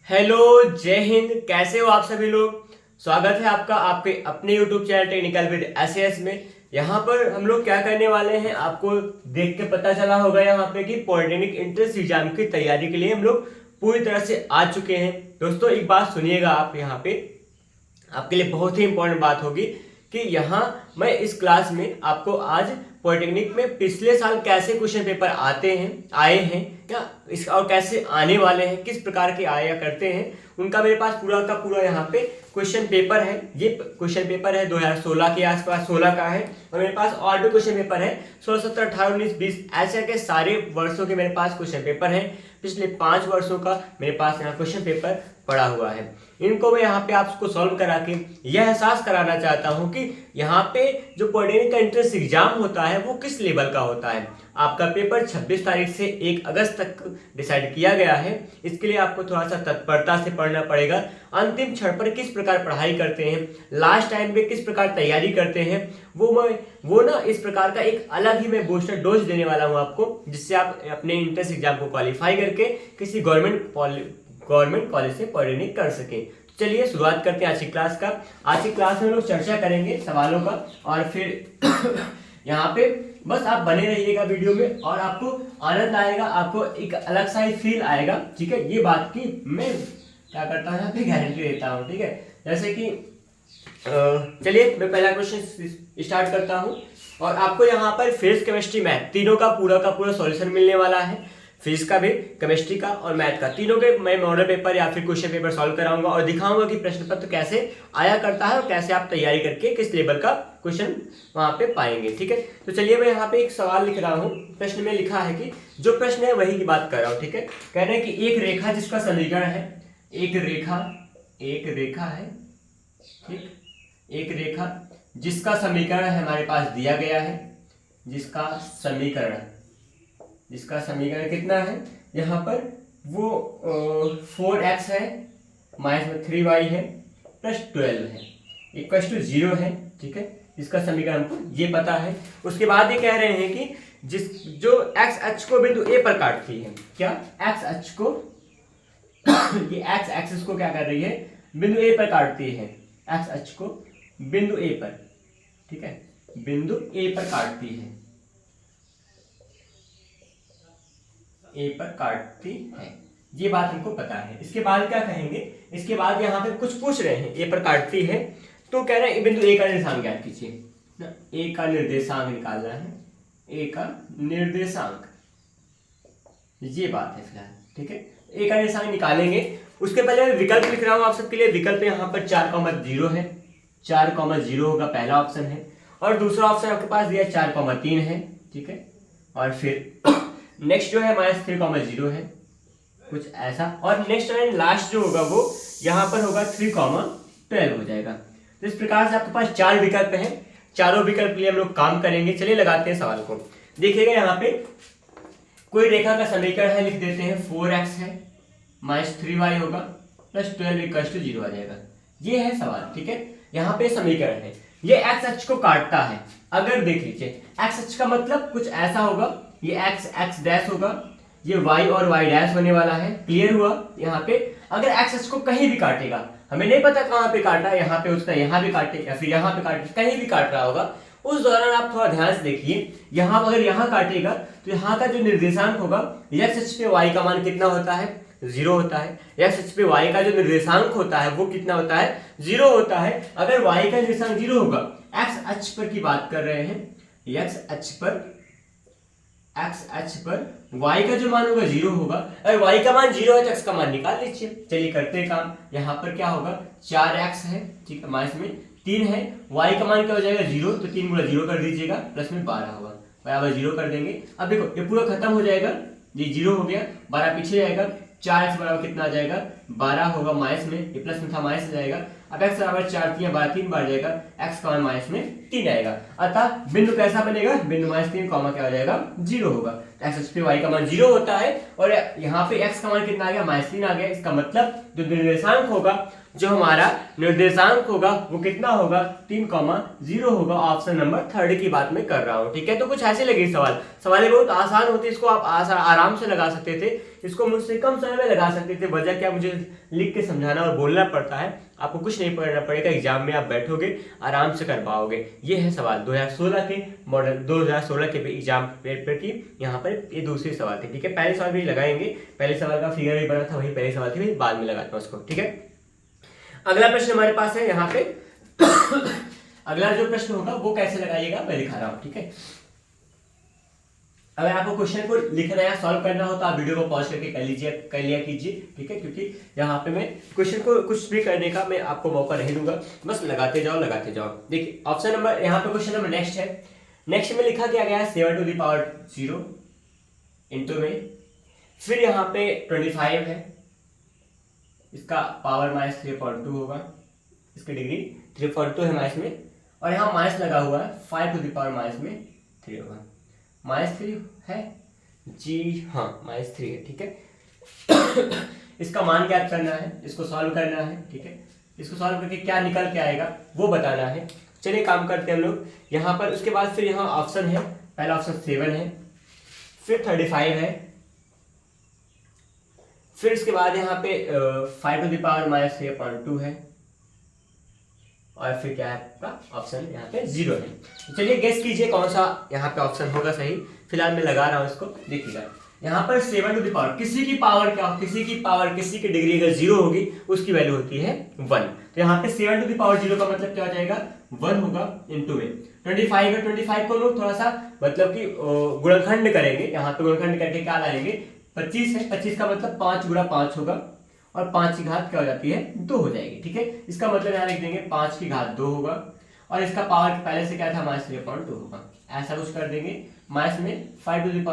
Hello, जय हिंद। कैसे हो आप सभी लोग। स्वागत है आपका आपके अपने YouTube channel technical with SS में। यहाँ पर हम लोग क्या करने वाले हैं, आपको देख के पता चला होगा यहाँ पे कि पॉलिटेक्निक एंट्रेंस एग्जाम की तैयारी के लिए हम लोग पूरी तरह से आ चुके हैं। दोस्तों एक बात सुनिएगा, आप यहाँ पे आपके लिए बहुत ही इंपॉर्टेंट बात होगी कि यहाँ मैं इस क्लास में आपको आज पॉलिटेक्निक में पिछले साल कैसे क्वेश्चन पेपर आए हैं या इस और कैसे आने वाले हैं, किस प्रकार के आया करते हैं, उनका मेरे पास पूरा का पूरा यहाँ पे क्वेश्चन पेपर है। ये क्वेश्चन पेपर है 2016 के आसपास, 16 का है। और मेरे पास और भी क्वेश्चन पेपर है 16, 17, 18, 19, 20 ऐसे के सारे वर्षों के मेरे पास क्वेश्चन पेपर है। पिछले 5 वर्षों का मेरे पास यहाँ क्वेश्चन पेपर पड़ा हुआ है। इनको मैं यहाँ पे आपको सॉल्व करा के यह एहसास कराना चाहता हूँ कि यहाँ पे जो पॉलिटेक्निक का एंट्रेंस एग्जाम होता है वो किस लेवल का होता है। आपका पेपर 26 तारीख से 1 अगस्त तक डिसाइड किया गया है। इसके लिए आपको थोड़ा सा तत्परता से पढ़ना पड़ेगा। अंतिम क्षण पर किस प्रकार पढ़ाई करते हैं, लास्ट टाइम पे किस प्रकार तैयारी करते हैं, वो ना इस प्रकार का एक अलग ही मैं बूस्टर डोज देने वाला हूँ आपको, जिससे आप अपने एंट्रेंस एग्जाम को क्वालिफाई करके किसी गवर्नमेंट कॉलेज से पॉलिटेक्निक कर सके। तो चलिए शुरुआत करते हैं आज की क्लास का। आज की क्लास में हम लोग चर्चा करेंगे सवालों का, और फिर यहाँ पे बस आप बने रहिएगा वीडियो में और आपको आनंद आएगा, आपको एक अलग सा ही फील आएगा। ठीक है, ये बात की मैं क्या करता हूँ यहाँ पे गारंटी देता हूँ। ठीक है, जैसे कि चलिए मैं पहला क्वेश्चन स्टार्ट करता हूँ। और आपको यहाँ पर फिजिक्स, केमिस्ट्री, मैथ तीनों का पूरा सॉल्यूशन मिलने वाला है। फिजिक्स का भी, केमिस्ट्री का और मैथ का, तीनों के मैं मॉडल पेपर या फिर क्वेश्चन पेपर सॉल्व कराऊंगा और दिखाऊंगा कि प्रश्न पत्र कैसे आया करता है और कैसे आप तैयारी करके किस लेवल का क्वेश्चन वहां पे पाएंगे। ठीक है, तो चलिए मैं यहाँ पे एक सवाल लिख रहा हूँ। प्रश्न में लिखा है कि जो प्रश्न है वही की बात कर रहा हूँ। ठीक है, कह रहे हैं कि एक रेखा जिसका समीकरण है, एक रेखा है, ठीक, एक रेखा जिसका समीकरण है हमारे पास दिया गया है, जिसका समीकरण कितना है, यहाँ पर वो 4x है, माइनस में 3y है, प्लस 12 है, इक्वल टू 0 है। ठीक है, इसका समीकरण हमको ये पता है। उसके बाद ये कह रहे हैं कि जो x अक्ष को बिंदु A पर काटती है, क्या x अक्ष को ये x एक्सिस को क्या कर रही है, बिंदु A पर काटती है, x अक्ष को बिंदु A पर, ठीक है, बिंदु A पर काटती है, A पर काटती है, ये बात हमको पता है। इसके बाद क्या कहेंगे, इसके बाद यहाँ पे कुछ पूछ रहे हैं, A पर काटती है तो कह रहे हैं बिंदु A का निर्देशांक ज्ञात कीजिए। A का निर्देशांक निकालना है, A का निर्देशांक, ये बात है फिलहाल। ठीक है, A का निर्देशांक निकालेंगे। उसके पहले मैं विकल्प लिख रहा हूँ आप सबके लिए। विकल्प यहाँ पर 4,0 है, 4,0 होगा पहला ऑप्शन है, और दूसरा ऑप्शन आपके पास दिया 4,3 है। ठीक है, और फिर नेक्स्ट जो है -3,0 है, कुछ ऐसा, और नेक्स्ट एंड लास्ट जो होगा वो यहाँ पर होगा 3,12 हो जाएगा। तो इस प्रकार से आपके पास 4 विकल्प हैं। चारों विकल्प लिए हम लोग काम करेंगे। चलिए लगाते हैं सवाल को। देखिएगा यहाँ पे कोई रेखा का समीकरण है, लिख देते हैं 4x है, -3y होगा, प्लस 12 इक्वल टू 0 आ जाएगा। ये है सवाल। ठीक है, यहाँ पे समीकरण है, ये x अक्ष को काटता है। अगर देख लीजिए x अक्ष का मतलब कुछ ऐसा होगा, ये x डैश होगा, ये y और y डैश होने वाला है। क्लियर हुआ। यहाँ पे अगर x अक्ष को कहीं भी काटेगा, हमें नहीं पता कहाँ पे काटा है, यहाँ पे उसका यहाँ भी काटे या फिर यहाँ पे काटे, कहीं भी काट रहा होगा, उस दौरान आप थोड़ा ध्यान से देखिए। यहाँ अगर यहाँ काटेगा तो यहाँ का जो निर्देशांक होगा, x अक्ष पे y का मान कितना होता है, 0 होता है। x अक्ष पे y का जो निर्देशांक होता है वो कितना होता है, 0 होता है। अगर y का निर्देशांक 0 होगा, x अक्ष पर की बात कर रहे हैं, x अक्ष पर y का जो मान होगा 0 होगा। अगर y का मान 0 है तो x का मान निकाल लीजिए। चलिए करते हैं काम। यहाँ पर क्या होगा, 4x है, ठीक है, माइनस में 3 है, y का मान क्या हो जाएगा 0, तो 3 गुणा 0 कर दीजिएगा, प्लस में 12 होगा, बराबर 0 कर देंगे। अब देखो ये पूरा खत्म हो जाएगा, ये 0 हो गया, 12 पीछे जाएगा, 4x बराबर कितना आ जाएगा, 12 होगा, माइनस में, ये प्लस में था माइनस आ जाएगा, अब x बराबर 4 3 बार 3 बार जाएगा, x का मान माइनस में 3 आएगा। अतः बिंदु कैसा बनेगा, बिंदु -3 कॉमा क्या हो जाएगा, 0 होगा। तो x पे y का मान 0 होता है और यहाँ पे x का मान कितना आ गया, -3 आ गया। इसका मतलब जो निर्देशांक होगा, जो हमारा निर्देशांक होगा वो कितना होगा, 3,0 होगा। ऑप्शन नंबर 3 की बात मैं कर रहा हूँ, ठीक है। तो कुछ ऐसे लगे सवाल बहुत आसान होते, इसको आप आराम से लगा सकते थे, इसको मुझसे कम समय में लगा सकते थे। वजह क्या, मुझे लिख के समझाना और बोलना पड़ता है, आपको कुछ नहीं पढ़ना पड़ेगा। एग्जाम में आप बैठोगे आराम से कर पाओगे। ये है सवाल 2016 के मॉडल 2016 के एग्जाम पेपर की, यहाँ पर ये दूसरी सवाल थी, ठीक है। पहले सवाल भी लगाएंगे, पहले सवाल का फिगर भी बना था, वही पहले सवाल थी, बाद में लगाता हूँ उसको, ठीक है। अगला प्रश्न हमारे पास है यहाँ पे अगला जो प्रश्न होगा वो कैसे लगाइएगा मैं दिखा रहा हूँ, ठीक है। अगर आपको क्वेश्चन को लिखना या सॉल्व करना हो तो आप वीडियो को पॉज करके कर लिया कीजिए, ठीक है, क्योंकि यहाँ पे मैं क्वेश्चन को कुछ भी करने का मैं आपको मौका नहीं दूंगा, बस लगाते जाओ लगाते जाओ। देखिए ऑप्शन नंबर, यहाँ पे क्वेश्चन नंबर नेक्स्ट है। नेक्स्ट में लिखा क्या गया है 7⁻0 इंटू में, फिर यहाँ पे 25 है, इसका पावर -3.2 होगा, इसकी डिग्री 3.2 है माइनस में, और यहाँ माइनस लगा हुआ है 5⁻³ होगा। -3 है जी, हाँ -3 है, ठीक है। इसका मान ज्ञात करना है, इसको सॉल्व करना है, ठीक है। इसको सॉल्व करके क्या निकल के आएगा वो बताना है। चलिए काम करते हैं हम लोग यहाँ पर। उसके बाद फिर यहाँ ऑप्शन है, पहला ऑप्शन 7 है, फिर 35 है, फिर इसके बाद यहाँ पे 5⁻³ है, और फिर क्या है आपका ऑप्शन यहाँ पे 0 है। तो चलिए गेस कीजिए कौन सा यहाँ पे ऑप्शन होगा सही। फिलहाल मैं लगा रहा हूँ इसको, देखिएगा यहाँ पर 7⁻, किसी की पावर क्या, किसी की पावर, किसी की डिग्री अगर 0 होगी उसकी वैल्यू होती है 1। तो यहाँ पे 7⁻0 का मतलब क्या हो जाएगा, 1 होगा इंटू में 25 है। 25 को लोग थोड़ा सा मतलब कि गुणनखंड करेंगे, यहाँ पे गुणनखंड करके क्या लाएंगे, 25 है, 25 का मतलब 5 × 5 होगा, और 5 की घात क्या हो जाती है, 2 हो जाएगी, ठीक है। इसका मतलब यहाँ लिख देंगे 5 की घात 2 होगा, और इसका पावर पहले से क्या था -3.2 होगा, ऐसा कुछ कर देंगे। माइनस में 5⁻³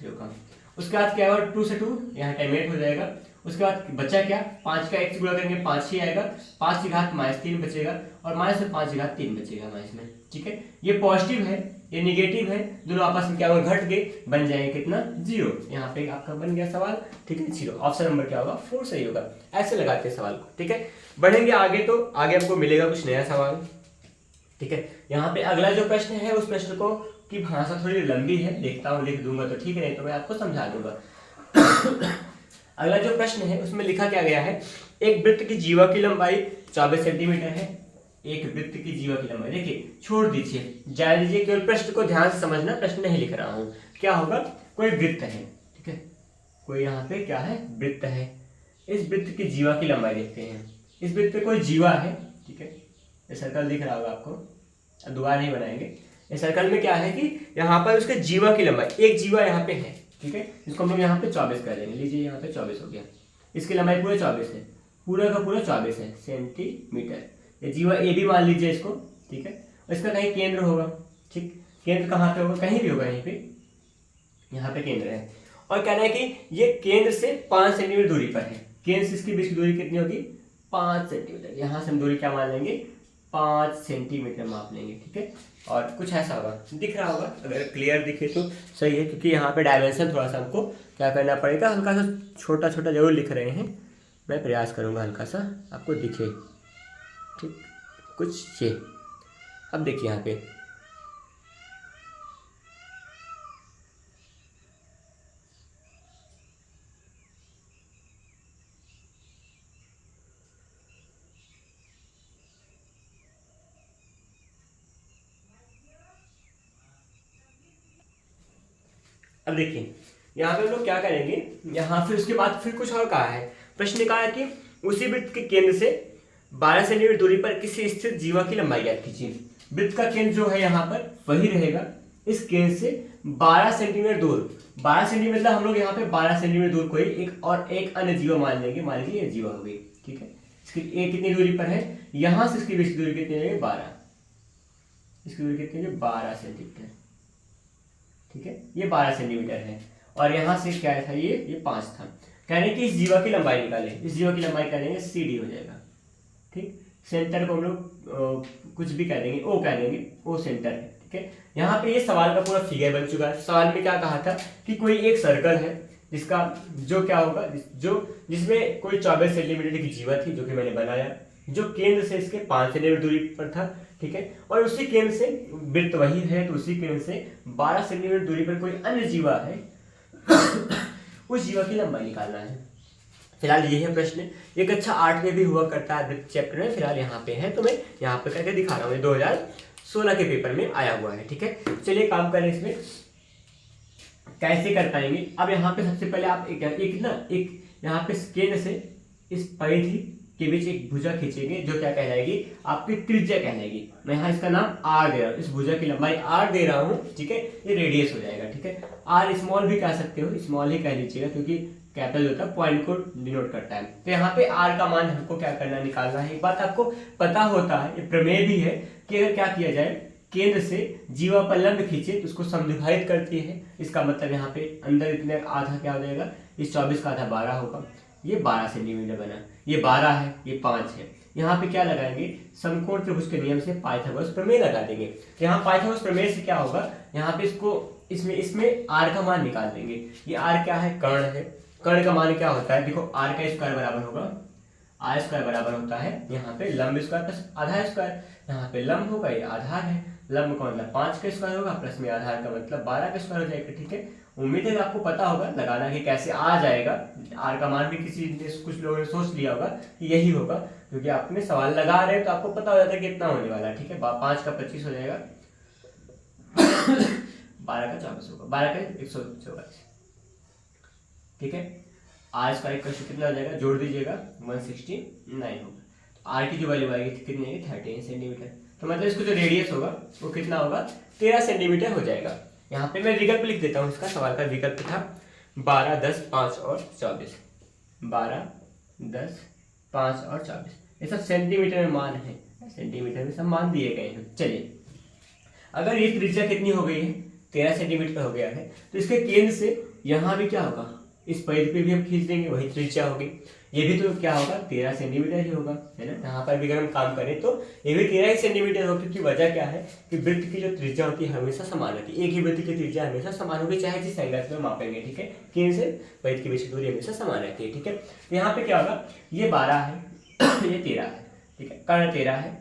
होगा। उसके बाद क्या होगा, 2 से 2 यहाँ टाइम 8 हो जाएगा। उसके बाद बचा क्या, 5 का 1 से गुणा करेंगे 5 ही आएगा, 5 की घात -3 बचेगा, और माइनस में 5 की घात 3 बचेगा माइनस में, ठीक है। ये पॉजिटिव है, ये निगेटिव है, दोनों आपस में क्या होगा, घट के बन जाएंगे कितना, 0। यहाँ पे आपका बन गया सवाल, ठीक है, 0। ऑप्शन नंबर क्या होगा, 4 सही होगा। ऐसे लगाते हैं सवाल को, ठीक है। बढ़ेंगे आगे तो आगे हमको मिलेगा कुछ नया सवाल, ठीक है। यहाँ पे अगला जो प्रश्न है उस प्रश्न को की भाषा थोड़ी लंबी है, देखता हूँ लिख दूंगा तो ठीक है, नहीं तो मैं आपको समझा दूंगा। अगला जो प्रश्न है उसमें लिखा क्या गया है, एक वृत्त की जीवा की लंबाई 24 सेंटीमीटर है। एक वृत्त की जीवा की लंबाई, देखिए छोड़ दीजिए, जा दीजिए, केवल प्रश्न को ध्यान से समझना, प्रश्न नहीं लिख रहा हूँ। क्या होगा, कोई वृत्त है, ठीक है, कोई यहाँ पे क्या है, वृत्त है। इस वृत्त की जीवा की लंबाई देखते हैं। इस वृत्त पे कोई जीवा है, ठीक है, ये सर्कल दिख रहा होगा आपको, अब दोबारा नहीं बनाएंगे। इस सर्कल में क्या है कि यहाँ पर उसके जीवा की लंबाई, एक जीवा यहाँ पे है, ठीक है, इसको हम लोग यहाँ पे 24 कर देंगे। लीजिए यहाँ पे 24 हो गया, इसकी लंबाई पूरा 24 है, पूरा का पूरा 24 है सेंटीमीटर। ये जीवा ए भी मान लीजिए इसको, ठीक है, और इसका कहीं केंद्र होगा, ठीक, केंद्र कहाँ पे होगा, कहीं भी होगा, यहीं पे, यहाँ पे केंद्र है। और कहना है कि ये केंद्र से 5 सेंटीमीटर दूरी पर है। केंद्र से इसकी बीच की दूरी कितनी होगी, 5 सेंटीमीटर। यहाँ से हम दूरी क्या मान लेंगे, 5 सेंटीमीटर माप लेंगे, ठीक है। और कुछ ऐसा होगा, दिख रहा होगा, अगर क्लियर दिखे तो सही है, क्योंकि यहाँ पे डायमेंशन थोड़ा सा हमको क्या करना पड़ेगा, हल्का सा छोटा छोटा जरूर लिख रहे हैं, मैं प्रयास करूँगा हल्का सा आपको दिखे, ठीक, कुछ ये। अब देखिए यहाँ पे अब देखिए यहाँ पे हम लोग क्या करेंगे, यहाँ फिर उसके बाद फिर कुछ और कहा है। प्रश्न ने कहा है कि उसी वृत्त के केंद्र से 12 सेंटीमीटर दूरी पर किसी स्थिर जीवा की लंबाई ज्ञात कीजिए। वृत्त का केंद्र जो है यहाँ पर वही रहेगा, इस केंद्र से 12 सेंटीमीटर दूर, 12 सेंटीमीटर मतलब हम लोग यहाँ पे 12 सेंटीमीटर दूर कोई एक और एक अन्य जीवा मान लेंगे, मान लीजिए ये जीवा हो गई, ठीक है। इसकी ये कितनी दूरी पर है, यहाँ से इसकी बीच की दूरी कितनी है, 12, इसकी दूरी कितनी है, 12 सेंटीमीटर, ठीक है, ये 12 सेंटीमीटर है। और यहाँ से क्या था, ये 5 था। कहने की इस जीवा की लंबाई निकालें, इस जीवा की लंबाई करेंगे CD हो जाएगा, ठीक, सेंटर को हम लोग कुछ भी कह देंगे, ओ कह देंगे, ओ सेंटर है, ठीक है। यहाँ पे ये सवाल का पूरा फिगर बन चुका है। सवाल में क्या कहा था कि कोई एक सर्कल है जिसका जो क्या होगा, जिसमें कोई 24 सेंटीमीटर की जीवा थी, जो कि मैंने बनाया, जो केंद्र से इसके 5 सेंटीमीटर दूरी पर था, ठीक है। और उसी केंद्र से वृत्त वही है, तो उसी केंद्र से 12 सेंटीमीटर दूरी पर कोई अन्य जीवा है उस जीवा की लंबाई निकालना है। फिलहाल ये है प्रश्न। एक अच्छा 8 में भी हुआ करता है वृत्त चैप्टर में, फिलहाल यहाँ पे है, तो मैं यहाँ पे करके दिखा रहा हूँ। 2016 के पेपर में आया हुआ है, ठीक है। चलिए काम करें इसमें कैसे कर पाएंगे। अब यहाँ पे सबसे पहले आप एक यहाँ पे केंद्र से इस परिधि के बीच एक भुजा खींचेंगे, जो क्या कहलाएगी, आपकी त्रिज्या कहलाएगी। मैं यहाँ इसका नाम आर दे रहा हूँ, इस भुजा की लंबाई आर दे रहा हूँ, ठीक है। ये रेडियस हो जाएगा, ठीक है। आर स्मॉल भी कह सकते हो, स्मॉल ही कह लीजिएगा, क्योंकि कैपिटल होता है, पॉइंट को डिनोट करता है। तो यहाँ पे आर का मान हमको क्या करना, निकालना है। एक बात आपको पता होता है, ये प्रमेय भी है कि अगर क्या किया जाए, केंद्र से जीवा पर लंब खींचे तो उसको समद्विभाजित करती है। इसका मतलब यहाँ पे अंदर इतने आधा क्या हो जाएगा, इस 24 का आधा 12 होगा, ये 12 सेंटीमीटर बना, ये 12 है, ये 5 है। यहाँ पे क्या लगाएंगे, समकोण त्रिभुज के नियम से पाइथागोरस प्रमेय लगा देंगे। तो यहाँ पाइथागोरस प्रमेय से क्या होगा, यहाँ पे इसमें आर का मान निकाल देंगे। ये आर क्या है, कर्ण है। कर्ण का मान क्या होता है, देखो आर का स्क्वायर बराबर होगा, आर स्क्वायर बराबर होता है यहाँ पे लंब स्क्वायर प्लस आधार स्क्वायर। यहाँ पे लंब होगा, ये आधार है, लंब का मतलब 5 का स्क्वायर होगा, प्लस में आधार का मतलब 12 का स्क्वायर हो जाएगा, ठीक है। उम्मीद है आपको पता होगा लगाना कि कैसे आ जाएगा। आर का मान भी कुछ लोगों ने सोच लिया होगा कि यही होगा, क्योंकि आपने सवाल लगा रहे हैं तो आपको पता हो जाता है कितना होने वाला है, ठीक है। 5 का 25 हो जाएगा 12 का 24 होगा, 12 का 124, ठीक है। आर स्क्वायर का कितना हो जाएगा, जोड़ दीजिएगा 169 होगा। तो आर की जो वैल्यू आएगी कितनी है, 13 सेंटीमीटर। तो मतलब इसको जो रेडियस होगा वो कितना होगा, 13 सेंटीमीटर हो जाएगा। यहाँ पे मैं विकल्प लिख देता हूँ, इसका सवाल का विकल्प था 12, 10, 5 और 24। 12, 10, 5 और 24, ये सब सेंटीमीटर में मान है, सेंटीमीटर में सब मान दिए गए हैं। चलिए, अगर ये त्रिज्या कितनी हो गई है, 13 सेंटीमीटर हो गया है, तो इसके केंद्र से यहाँ भी क्या होगा, इस परिधि पे भी हम खींच देंगे, वही त्रिज्या होगी। ये भी तो क्या होगा, 13 सेंटीमीटर ही होगा, है ना। यहाँ पर भी अगर हम काम करें तो ये भी 13 ही सेंटीमीटर होगा, क्योंकि वजह क्या है कि वृत्त की जो त्रिज्या होती है हमेशा समान होती है। एक ही वृत्त की त्रिज्या हमेशा समान होगी, चाहे जिस एंगल से मापेंगे, ठीक है। केंद्र से परिधि के बीच की दूरी हमेशा समान रहती है, ठीक है। तो यहाँ पे क्या होगा, ये 12 है ये 13 है, ठीक है। कर्ण 13 है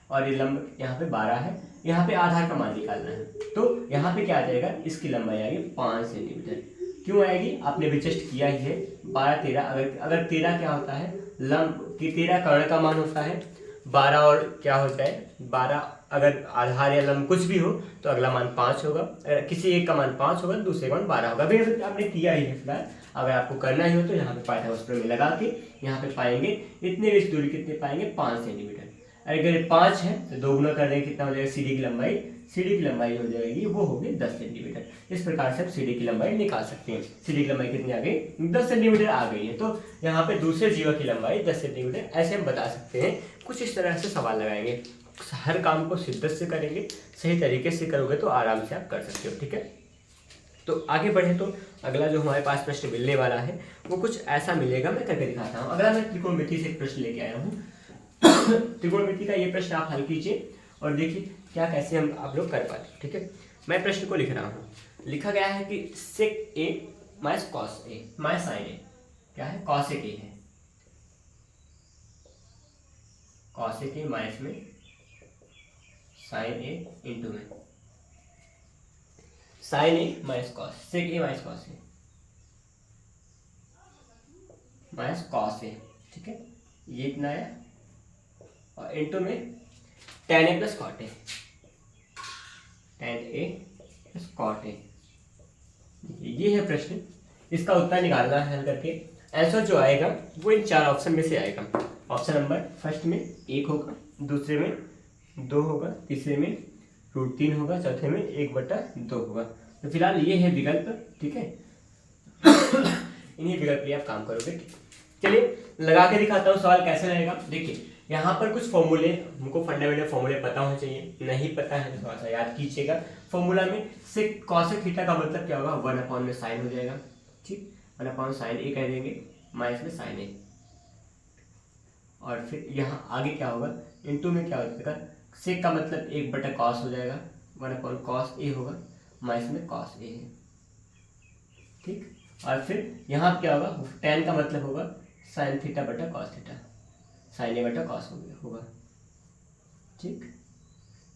और ये लंब यहाँ पे 12 है। यहाँ पे आधार का मान निकालना है, तो यहाँ पे क्या आ जाएगा, इसकी लंबाई आएगी 5 सेंटीमीटर। क्यों आएगी, आपने भी जस्ट किया ही है। 12, 13, अगर 13 क्या होता है, लंब की 13 कर्ण का मान होता है, 12 और क्या हो जाए 12, अगर आधार या लंब कुछ भी हो तो अगला मान 5 होगा। अगर किसी एक का मान 5 होगा तो दूसरे का मान 12 होगा। अभी आपने किया ही है फिलहाल। अगर आपको करना ही हो तो यहाँ पे पाइथागोरस प्रमेय लगा के यहाँ पे पाएंगे इतने बीच दूरी कितने पाएंगे, 5 सेंटीमीटर। अगर 5 है तो 2 गुना कर देंगे, कितना हो जाएगा, सीडी की लंबाई, सीडी की लंबाई हो जाएगी वो होगी 10 सेंटीमीटर। इस प्रकार से आप सीडी की लंबाई निकाल सकते हैं। सीडी की लंबाई कितनी आ गई, 10 सेंटीमीटर आ गई है। तो यहाँ पे दूसरे जीवा की लंबाई 10 सेंटीमीटर, ऐसे हम बता सकते हैं। कुछ इस तरह से सवाल लगाएंगे, हर काम को शिद्दत से करेंगे, सही तरीके से करोगे तो आराम से आप कर सकते हो, ठीक है। तो आगे बढ़े तो अगला जो हमारे पास प्रश्न मिलने वाला है वो कुछ ऐसा मिलेगा, मैं करके दिखाता हूँ। अगला मैं त्रिकोणमिति से एक प्रश्न लेके आया हूँ। त्रिकोणमिति का ये प्रश्न आप हल कीजिए और देखिए क्या कैसे हम आप लोग कर पाते, ठीक है। मैं प्रश्न को लिख रहा हूँ। लिखा गया है कि सेक ए minus cos A minus sign ए, क्या है, कॉसेक ए है। कॉसेक ए माइनस में साइन ए इंटू में sign A minus cos, sec A minus cos A minus cos A, ठीक है। ये इतना आया और इंटू में tan a plus cot a, tan a plus cot a. ये है प्रश्न, इसका उत्तर निकालना है हल करके। आंसर जो आएगा वो इन 4 ऑप्शन में से आएगा। ऑप्शन नंबर फर्स्ट में 1 होगा, दूसरे में 2 होगा, तीसरे में √3 होगा, चौथे में 1/2 होगा। तो फिलहाल ये है विकल्प, ठीक है। इन्हीं विकल्प लिए आप काम करोगे। चलिए लगा के दिखाता हूँ सवाल कैसे रहेगा। देखिए यहाँ पर कुछ फॉर्मूले, हमको फंडामेंटल फॉर्मूले पता होने चाहिए, नहीं पता है तो थोड़ा सा याद कीजिएगा। फॉर्मूला में सेक कॉसेक थीटा का मतलब क्या होगा, 1/, में साइन हो जाएगा, ठीक। 1/sin ए कह देंगे, माइनस में साइन ए। और फिर यहाँ आगे क्या होगा, इंटू में क्या हो जाएगा, सेक का मतलब 1/cos हो जाएगा, 1/cos ए होगा, माइनस में cos ए है, ठीक। और फिर यहाँ क्या होगा, tan का मतलब होगा sin θ/cos θ, sin a/cos होगा, ठीक,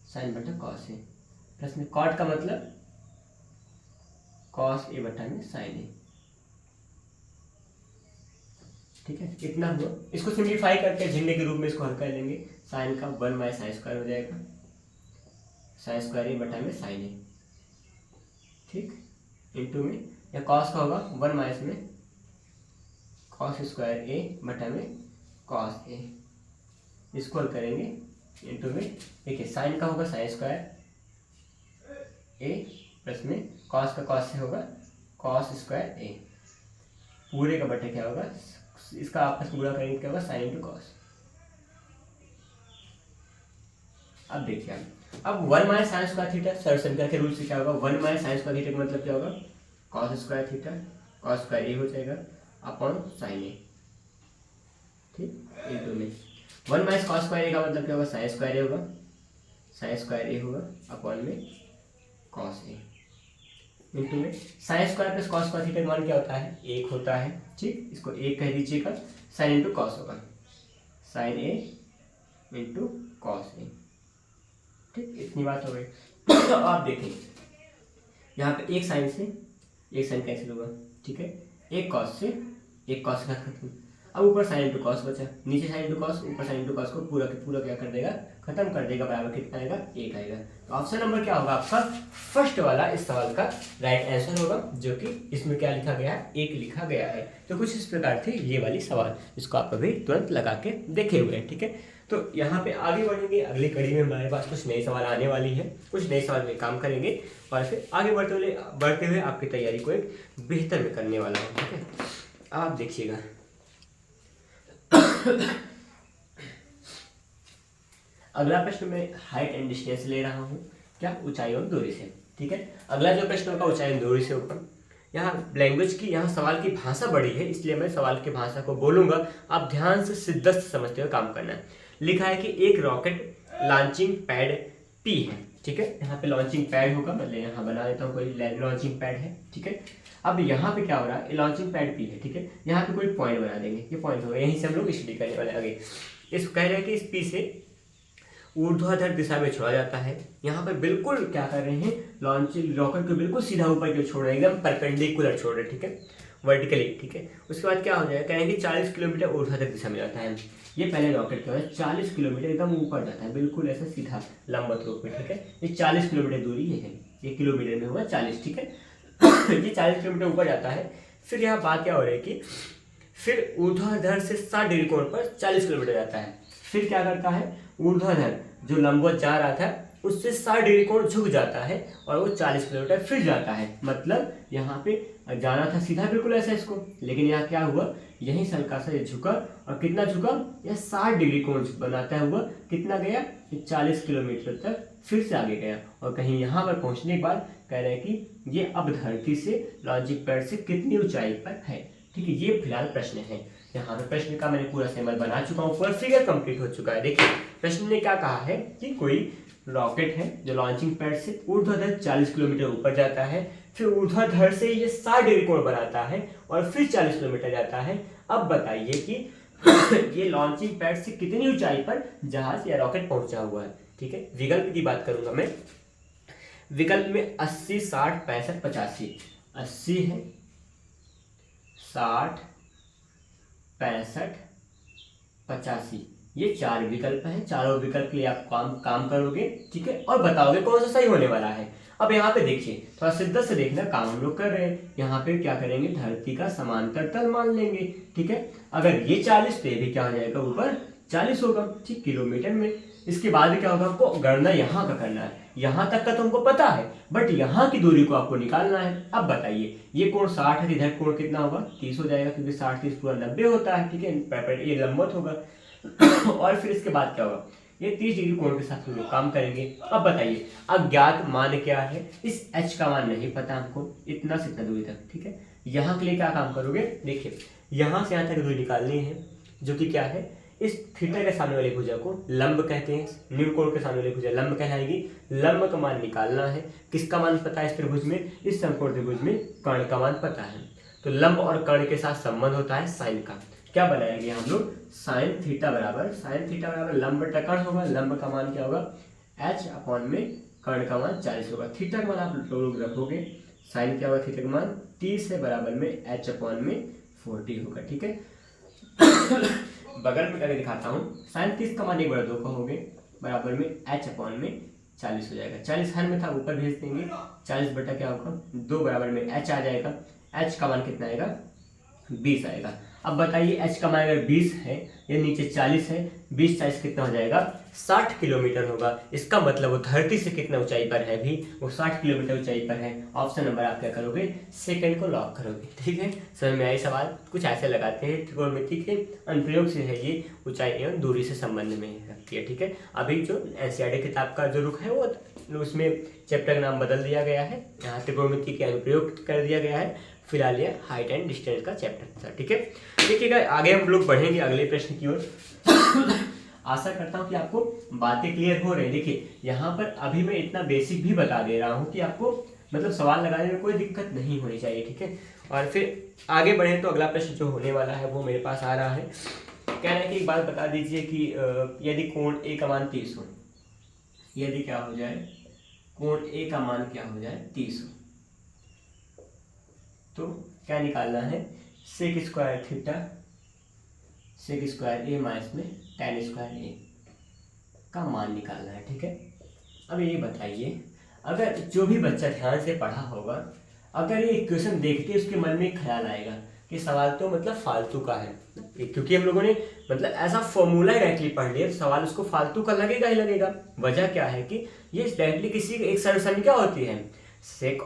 sin/cos ए, प्लस में cot का मतलब cos a/sin ए, ठीक है। इतना हुआ, इसको सिंप्लीफाई करके झंडे के रूप में इसको हल कर लेंगे, साइन का 1/sin² हो जाएगा, sin² a/sin ए, ठीक, इंटू में या cos का होगा 1 माइनस में cos² a/cos ए, इसको हल करेंगे, इंटू में देखिए साइन का होगा sin² a प्लस में cos का cos से होगा cos² a, पूरे का बटे क्या होगा, इसका आपस में गुणा करेंगे क्या होगा, sin into cos। अब देखिए अब 1 माइनस sin² थीटा, सर संख्या के रूल से क्या होगा, 1 माइनस sin² थीटा का मतलब क्या होगा, cos² थीटा, cos² ए हो जाएगा अपॉन sin ए, ठीक, इंटू में 1 माइनस cos² ए का मतलब क्या होगा, sin² ए होगा, sin² ए होगा अपॉन में cos ए, इंटू में sin² प्लस cos² थीटा का मान क्या होता है, 1 होता है, ठीक, इसको 1 कह दीजिएगा, sin इंटू cos होगा, sin ए इंटू cos ए, ठीक, इतनी बात हो गई। आप देखें यहाँ पे एक साइन से एक साइन कैंसिल होगा, ठीक है, एक cos से एक cos का खत्म, अब ऊपर sin इंटू cos बचा, नीचे sin इंटू cos, ऊपर sin इंटू cos को पूरा के पूरा क्या कर देगा, खत्म कर देगा, बराबर कितना आएगा, 1 आएगा। तो ऑप्शन नंबर क्या होगा आपका, फर्स्ट वाला इस सवाल का राइट आंसर होगा, जो कि इसमें क्या लिखा गया है, 1 लिखा गया है। तो कुछ इस प्रकार थे ये वाली सवाल, इसको आप अभी तुरंत लगा के देखे हुए हैं, ठीक है। तो यहाँ पे आगे बढ़ेंगे, अगली कड़ी में हमारे पास कुछ नए सवाल आने वाली है, कुछ नए सवाल में काम करेंगे और फिर आगे बढ़ते हुए आपकी तैयारी को एक बेहतर में करने वाला हूँ, ठीक है। आप देखिएगा अगला प्रश्न मैं हाइट एंड डिस्टेंस ले रहा हूँ, क्या, ऊंचाई और दूरी से, ठीक है। अगला जो प्रश्न होगा ऊंचाई और दूरी से ऊपर, यहाँ लैंग्वेज की, यहाँ सवाल की भाषा बड़ी है, इसलिए मैं सवाल की भाषा को बोलूंगा, आप ध्यान से शिद्दत से समझते हुए काम करना है। लिखा है कि एक रॉकेट लॉन्चिंग पैड P है, ठीक है, यहाँ पे लॉन्चिंग पैड होगा, मतलब यहाँ बना देता हूँ कोई लॉन्चिंग पैड है, ठीक है। अब यहाँ पे क्या हो रहा है, लॉन्चिंग पैड P है, ठीक है, यहाँ पे कोई पॉइंट बना देंगे, ये पॉइंट होगा, यहीं से हम लोग स्टडी करने वाले आगे। इस कह रहे हैं कि इस P से ऊर्ध्वाधर दिशा में छोड़ा जाता है, यहाँ पर बिल्कुल क्या कर रहे हैं, लॉन्चिंग रॉकेट को बिल्कुल सीधा ऊपर की ओर छोड़ रहे हैं, एकदम परपेंडिकुलर छोड़ रहे हैं, ठीक है, वर्टिकली, ठीक है। उसके बाद क्या हो जाएगा, कहेंगे 40 किलोमीटर ऊर्ध्वाधर दिशा में जाता है, ये पहले रॉकेट क्या है 40 किलोमीटर एकदम ऊपर जाता है, बिल्कुल ऐसा सीधा लंबवत रूप में, ठीक है। ये 40 किलोमीटर दूरी ये है, ये किलोमीटर में होगा 40, ठीक है। ये 40 किलोमीटर ऊपर जाता है। फिर यहाँ बात क्या हो रही है कि फिर ऊर्ध्वाधर से 60 डिग्री कोण पर 40 किलोमीटर जाता है, फिर क्या करता है, ऊर्ध्वाधर जो लंबवत जा रहा था उससे 60 डिग्री कोण झुक जाता है और वो 40 किलोमीटर फिर जाता है, मतलब यहाँ पे जाना था सीधा बिल्कुल ऐसा इसको, लेकिन यहाँ क्या हुआ, यहीं से हल्का सा ये झुका, और कितना झुका, यह 60 डिग्री कोण बनाता हुआ कितना गया, ये 40 किलोमीटर तक फिर से आगे गया, और कहीं यहाँ पर पहुँचने के बाद कह रहे हैं कि ये अब धरती से लॉन्चिंग पैड से कितनी ऊंचाई पर है, ठीक है। ये फिलहाल प्रश्न है, यहाँ पे प्रश्न का मैंने पूरा सिंबल बना चुका हूँ, पूरा फिगर कंप्लीट हो चुका है। देखिए प्रश्न ने क्या कहा है कि कोई रॉकेट है जो लॉन्चिंग पैड से ऊर्ध्वाधर 40 किलोमीटर ऊपर जाता है, फिर ऊर्ध्वाधर से ये 60 डिग्री कोण बनाता है और फिर 40 किलोमीटर जाता है। अब बताइए कि ये लॉन्चिंग पैड से कितनी ऊंचाई पर जहाज या रॉकेट पहुंचा हुआ है, ठीक है। विकल्प की बात करूंगा मैं, विकल्प में 80, 60, 65, 85, 80 है, 60, 65, 85, ये 4 विकल्प हैं। चारों विकल्प के लिए आप काम करोगे, ठीक है, और बताओगे कौन सा सही होने वाला है। अब यहाँ पे देखिए, थोड़ा शिद्दत से देखना, काम हम लोग कर रहे हैं। यहाँ पे क्या करेंगे, धरती का समांतर तल मान लेंगे, ठीक है। अगर ये 40 तो ये भी क्या हो जाएगा, ऊपर 40 होगा, ठीक, किलोमीटर में। इसके बाद क्या होगा, हमको गणना यहाँ का करना है, यहाँ तक का तो हमको पता है, बट यहाँ की दूरी को आपको निकालना है। अब बताइए, ये कोण 60 है, इधर कोण कितना होगा, 30 हो जाएगा, क्योंकि 60 30 पूरा 90 होता है, ठीक है, ये लंबवत होगा। और फिर इसके बाद क्या होगा, ये 30 डिग्री कोण के साथ हम लोग काम करेंगे। अब बताइए, अज्ञात मान क्या है, इस h का मान नहीं पता हमको, इतना से इतना दूरी तक, ठीक है। यहाँ के लिए क्या काम करोगे, देखिए यहाँ से यहाँ तक दूरी निकालनी है, जो कि क्या है, इस थीटा के सामने वाली भुजा को लंब कहते हैं, निम्न कोण के सामने वाली भुजा लंब कहलाएगी। लंब का मान निकालना है, किसका मान पता है इस त्रिभुज में, इस समकोण त्रिभुज में कर्ण का मान पता है। तो लंब और कर्ण के साथ संबंध होता है साइन का, क्या बनाएंगे हम लोग, साइन थीटा बराबर लंब बटा कर्ण होगा। लंब का मान क्या होगा, h अपॉन में कर्ण का मान 40 होगा। थीटा का मान आप लोग रखोगे, साइन क्या होगा, थीटा का मान 30 है बराबर में h अपॉन में 40 होगा। ठीक है, बगल में करके दिखाता हूँ, साइन 30 का मान 1/2 कहोगे बराबर में h अपॉन में 40 हो जाएगा। 40 हर में था, ऊपर भेज देंगे, 40 बटा क्या होगा 2 बराबर में h आ जाएगा। h का मान कितना आएगा, 20 आएगा। अब बताइए h का मान अगर 20 है, ये नीचे 40 है, 20 40 कितना हो जाएगा, 60 किलोमीटर होगा। इसका मतलब वो धरती से कितना ऊंचाई पर है, भी वो 60 किलोमीटर ऊंचाई पर है। ऑप्शन नंबर आप क्या करोगे, सेकंड को लॉक करोगे। ठीक है, समझ में आई सवाल, कुछ ऐसे लगाते हैं, त्रिकोणमिति के अनुप्रयोग से है ये, ऊंचाई एवं दूरी से संबंध में रखती है। ठीक है, अभी जो एनसीईआरटी किताब का जो रुख है वो उसमें चैप्टर का नाम बदल दिया गया है, यहाँ त्रिकोणमिति के अनुप्रयोग कर दिया गया है। फिलहाल ये हाइट एंड डिस्टेंस का चैप्टर था। ठीक है, देखिएगा आगे हम लोग बढ़ेंगे अगले प्रश्न की ओर। आशा करता हूँ कि आपको बातें क्लियर हो रही। देखिए यहाँ पर अभी मैं इतना बेसिक भी बता दे रहा हूँ कि आपको मतलब सवाल लगाने में कोई दिक्कत नहीं होनी चाहिए। ठीक है, और फिर आगे बढ़े तो अगला प्रश्न जो होने वाला है वो मेरे पास आ रहा है। कह रहे हैं कि एक बात बता दीजिए कि यदि कोण ए का मान 30 हो, यदि क्या हो जाए, कोण ए का मान क्या हो जाए 30 हो, तो क्या निकालना है, sec square theta sec square A minus में tan स्क्वायर ए का मान निकालना है। ठीक है, अब ये बताइए, अगर जो भी बच्चा ध्यान से पढ़ा होगा, अगर ये इक्वेशन देखते उसके मन में एक ख्याल आएगा कि सवाल तो मतलब फालतू का है, क्योंकि हम लोगों ने मतलब ऐसा फॉर्मूला डायरेक्टली पढ़ लिया, सवाल उसको फालतू का लगेगा ही लगेगा। वजह क्या है कि ये डायरेक्टली किसी एक सर्वसंख्या होती है, सेक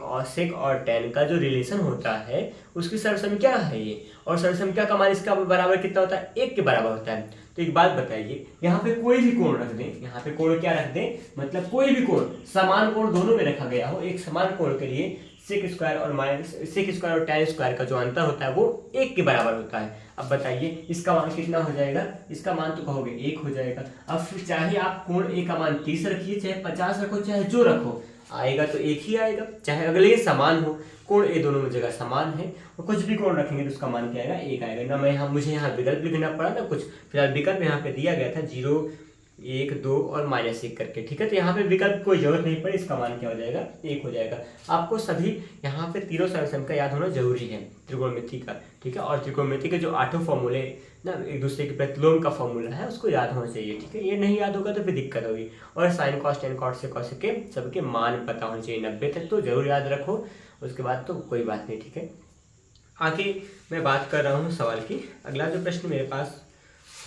और टेन का जो रिलेशन होता है उसकी सर्वसंख्या है ये, और सर्वसंख्या का मान इसका बराबर कितना होता है, 1 के बराबर होता है। तो एक बात बताइए, यहाँ पे कोई भी कोण रख दें, यहाँ पे कोण क्या रख दें, मतलब कोई भी कोण, समान कोण दोनों में रखा गया हो, एक समान कोण के लिए सेक स्क्वायर और माइनस सेक स्क्वायर और tan स्क्वायर का जो अंतर होता है वो 1 के बराबर होता है। अब बताइए इसका मान कितना हो जाएगा, इसका मान तो कहोगे 1 हो जाएगा। अब फिर चाहे आप कोण ए का मान 30 रखिए, चाहे 50 रखो, चाहे जो रखो, आएगा तो 1 ही आएगा, चाहे अगले समान हो, कोण ए दोनों में जगह समान है, और कुछ भी कोण रखेंगे तो उसका मान क्या आएगा, 1 आएगा ना। मैं यहाँ मुझे यहाँ विकल्प लिखना पड़ा ना कुछ, फिलहाल विकल्प यहाँ पे दिया गया था 0 1 2 और -1 करके। ठीक है, तो यहाँ पे विकल्प कोई जरूरत नहीं पड़ी, इसका मान क्या हो जाएगा, 1 हो जाएगा। आपको सभी यहाँ पे तीनों सर्वसंख्या याद होना जरूरी है त्रिकोणमिति का। ठीक है, और त्रिकोणमिति के जो 8 फॉर्मूले ना, एक दूसरे के प्रतिलोम का फॉर्मूला है, उसको याद होना चाहिए। ठीक है, ये नहीं याद होगा तो फिर दिक्कत होगी। और साइन कॉस टेन कॉट से कॉस के सबके मान पता होने चाहिए, 90 तक तो जरूर याद रखो, उसके बाद तो कोई बात नहीं। ठीक है, आगे मैं बात कर रहा हूँ सवाल की। अगला जो प्रश्न मेरे पास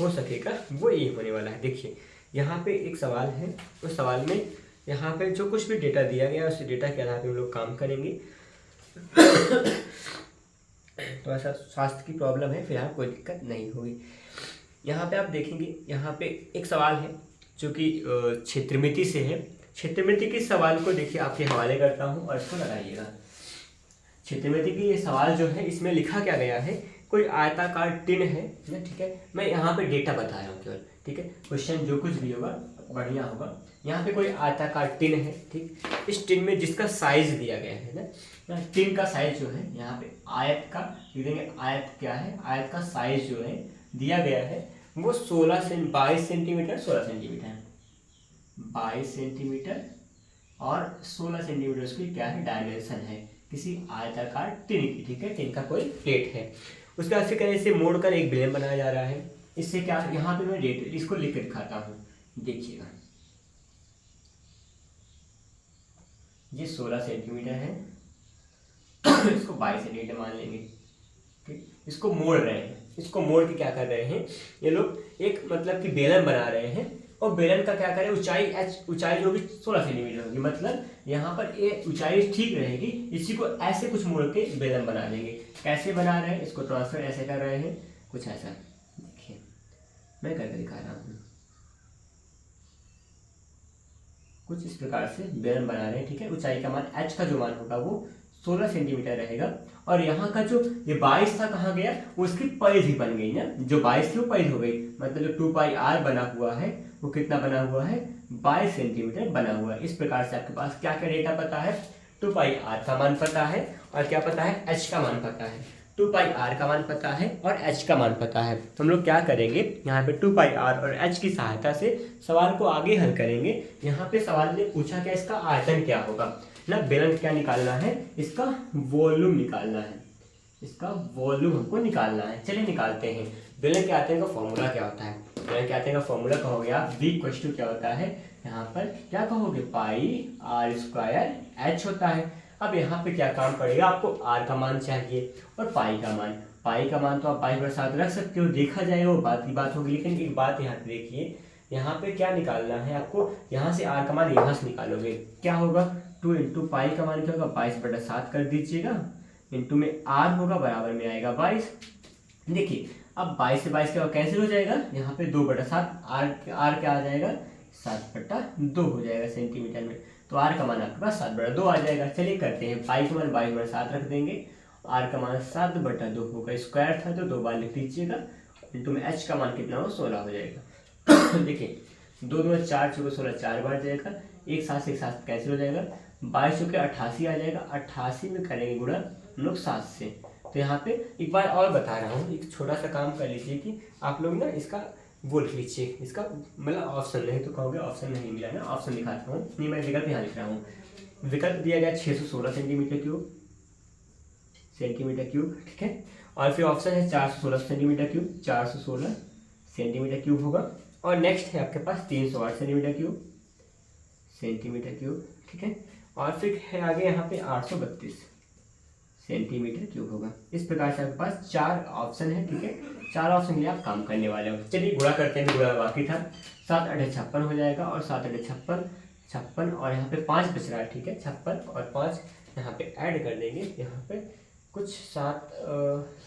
हो सकेगा वो ये होने वाला है। देखिए यहाँ पे एक सवाल है, उस सवाल में यहाँ पे जो कुछ भी डेटा दिया गया उस डेटा के आधार पर हम लोग काम करेंगे। तो ऐसा स्वास्थ्य की प्रॉब्लम है, फिलहाल कोई दिक्कत नहीं होगी। यहाँ पे आप देखेंगे, यहाँ पे एक सवाल है जो कि क्षेत्रमिति से है। क्षेत्रमिति के सवाल को देखिए आपके हवाले करता हूँ और इसको लगाइएगा। क्षेत्रमिति की ये सवाल जो है, इसमें लिखा क्या गया है, कोई आयताकार टिन है। ठीक है, मैं यहाँ पे डेटा बता रहा हूँ केवल। ठीक है, क्वेश्चन जो कुछ भी होगा बढ़िया होगा। यहाँ पे कोई आयताकार टिन है, ठीक, इस टिन में जिसका साइज दिया गया है ना, टिन का साइज जो है यहाँ पे आयत का देंगे, आयत क्या है, आयत का साइज जो है दिया गया है वो 22 सेंटीमीटर 16 सेंटीमीटर है, 22 सेंटीमीटर और 16 सेंटीमीटर उसकी क्या है, डायमेंशन है किसी आयताकार टिन की। ठीक है, टिन का कोई प्लेट है, उसके बाद से इसे मोड़ कर एक बेलन बनाया जा रहा है। इससे क्या, यहाँ पे मैं डेट इसको लिख कर दिखाता हूँ, देखिएगा ये 16 सेंटीमीटर है, इसको 22 सेंटीमीटर मान लेंगे। ठीक, इसको मोड़ रहे हैं, इसको मोड़ के क्या कर रहे हैं ये लोग, एक मतलब कि बेलन बना रहे हैं, और बेलन का क्या करें, ऊंचाई ऊंचाई जो भी 16 सेंटीमीटर होगी, मतलब यहाँ पर ये ऊंचाई ठीक रहेगी, इसी को ऐसे कुछ मोड़ के बेलन बना देंगे। कैसे बना रहे हैं, इसको ट्रांसफर ऐसे कर रहे हैं, कुछ ऐसा देखिए मैं करके दिखा रहा हूँ, कुछ इस प्रकार से बेलन बना रहे हैं। ठीक है, ऊंचाई का मान h का जो मान होगा वो 16 सेंटीमीटर रहेगा। और यहाँ का जो ये 22 था कहाँ गया, उसकी परिधि बन गई ना, जो 22 थी वो परिधि हो गई, मतलब जो 2πr बना हुआ है वो कितना बना हुआ है, 22 सेंटीमीटर बना हुआ है। इस प्रकार से आपके पास क्या क्या डेटा पता है, 2πr का मान पता है और क्या पता है, h का मान पता है। 2πr का मान पता है और h का मान पता है। तो हम लोग क्या करेंगे, यहाँ पे 2πr और h की सहायता से सवाल को आगे हल करेंगे। यहाँ पे सवाल ने पूछा क्या, इसका आयतन क्या होगा ना, बेलन क्या निकालना है, इसका वॉल्यूम निकालना है, इसका वॉल्यूम हमको निकालना है। चलिए निकालते हैं। बेलन के आयतन का फॉर्मूला क्या होता है, बेलन के आयतन का फॉर्मूला कहोगे आप, v = क्या होता है, यहाँ पर क्या कहोगे, πr² h होता है। अब यहाँ पे क्या काम पड़ेगा, आपको r का मान चाहिए और पाई का मान। पाई का मान तो आप 22/7 रख सकते हो, देखा जाएगा वो बात की बात होगी। लेकिन एक बात यहाँ पे देखिए, यहाँ पे क्या निकालना है आपको, यहाँ से r का मान यहाँ से निकालोगे, क्या होगा, 2 × पाई का मान क्या होगा, 22/7 कर दीजिएगा, इंटू में r होगा, बराबर में आएगा 22। देखिए अब 22 से 22 क्या कैंसिल हो जाएगा, यहाँ पे 2/7, r क्या आ जाएगा, 7/2 हो जाएगा सेंटीमीटर में। तो r का मान आपके पास 7/2 आ जाएगा। चलिए करते हैं, पाई का मान 22/7 रख देंगे, r का मान 7/2 होगा, स्क्वायर था तो 2 बार लिख दीजिएगा, इंटू में h का मान कितना हो, 16 हो जाएगा। देखिए 2 2 4 4 16, 4 बार जाएगा, एक साथ कैंसिल हो जाएगा, 22 के 88 आ जाएगा, 88 में करेंगे गुणा हम लोग 7 से। तो यहाँ पे एक बार और बता रहा हूँ, एक छोटा सा काम कर लीजिए कि आप लोग ना इसका वो लिख लीजिए, इसका मतलब ऑप्शन नहीं तो कहोगे ऑप्शन नहीं मिला ना, ऑप्शन लिखाता हूँ, नहीं मैं विकल्प यहाँ लिख रहा हूँ। विकल्प दिया गया 616 सेंटीमीटर क्यूब, ठीक है। और फिर ऑप्शन है 416 सेंटीमीटर क्यूब, 416 सेंटीमीटर क्यूब होगा। और नेक्स्ट है आपके पास 308 सेंटीमीटर क्यूब, ठीक है। और फिर है आगे यहाँ पे 832 सेंटीमीटर क्यूब होगा। इस प्रकार से आपके पास 4 ऑप्शन है, ठीक है। 4 ऑप्शन के लिए आप काम करने वाले हो। चलिए गुणा करते हैं, गुणा बाकी था, 7 8 56 हो जाएगा, और 7 8 56 और यहाँ पे 5 बच रहा है, ठीक है। 56 और 5 यहाँ पे ऐड कर देंगे, यहाँ पे कुछ 7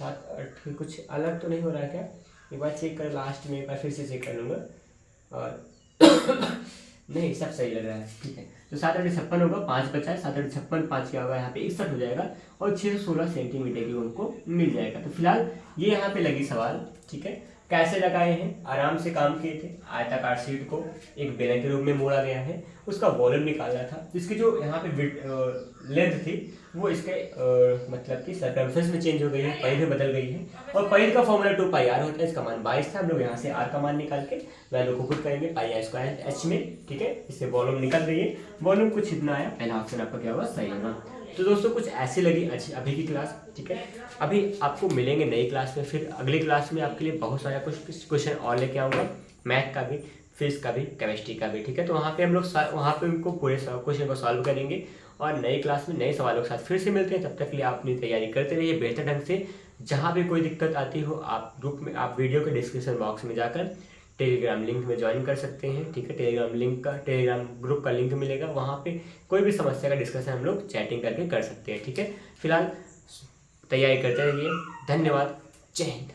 8 कुछ अलग तो नहीं हो रहा है क्या, एक बार चेक कर, लास्ट में एक बार फिर से चेक कर लूँगा, और नहीं सब सही लग रहा है, ठीक है। तो 7 8 56 होगा, 5 बचा है, 7 8 56 5 क्या होगा, यहाँ पे 61 हो जाएगा, और 616 सेंटीमीटर की उनको मिल जाएगा। तो फिलहाल ये यहाँ पे लगी सवाल, ठीक है। कैसे लगाए हैं, आराम से काम किए थे। आयताकार शीट को एक बेलन के रूप में मोड़ा गया है, उसका वॉल्यूम निकालना था, जिसकी जो यहाँ पे लेंथ थी वो इसके मतलब कि सर्कमफ्रेंस में चेंज हो गई है, परिधि बदल गई है, और परिधि का फॉर्मूला 2πr होता है, इसका मान 22 था। हम लोग यहाँ से r का मान निकाल के वैल्यू को पुट करेंगे πr² h में, ठीक है। इससे वॉल्यूम निकल रही है, वॉल्यूम कुछ इतना आया, पहला ऑप्शन आपका क्या होगा, सही होगा। तो दोस्तों कुछ ऐसी लगी अच्छी अभी की क्लास, ठीक है। अभी आपको मिलेंगे नई क्लास में, फिर अगली क्लास में आपके लिए बहुत सारा कुछ क्वेश्चन और लेके आऊँगा, मैथ का भी, फिजिक्स का भी, केमिस्ट्री का भी, ठीक है। तो वहाँ पे हम लोग वहाँ पे उनको पूरे क्वेश्चन को सॉल्व करेंगे, और नई क्लास में नए सवालों के साथ फिर से मिलते हैं। तब तक के लिए आप अपनी तैयारी करते रहिए बेहतर ढंग से। जहाँ भी कोई दिक्कत आती हो, आप ग्रुप में, आप वीडियो के डिस्क्रिप्शन बॉक्स में जाकर टेलीग्राम लिंक में ज्वाइन कर सकते हैं, ठीक है। टेलीग्राम ग्रुप का लिंक मिलेगा, वहाँ पे कोई भी समस्या का डिस्कशन हम लोग चैटिंग करके कर सकते हैं, ठीक है। फिलहाल तैयारी करते रहिए। धन्यवाद, जय हिंद।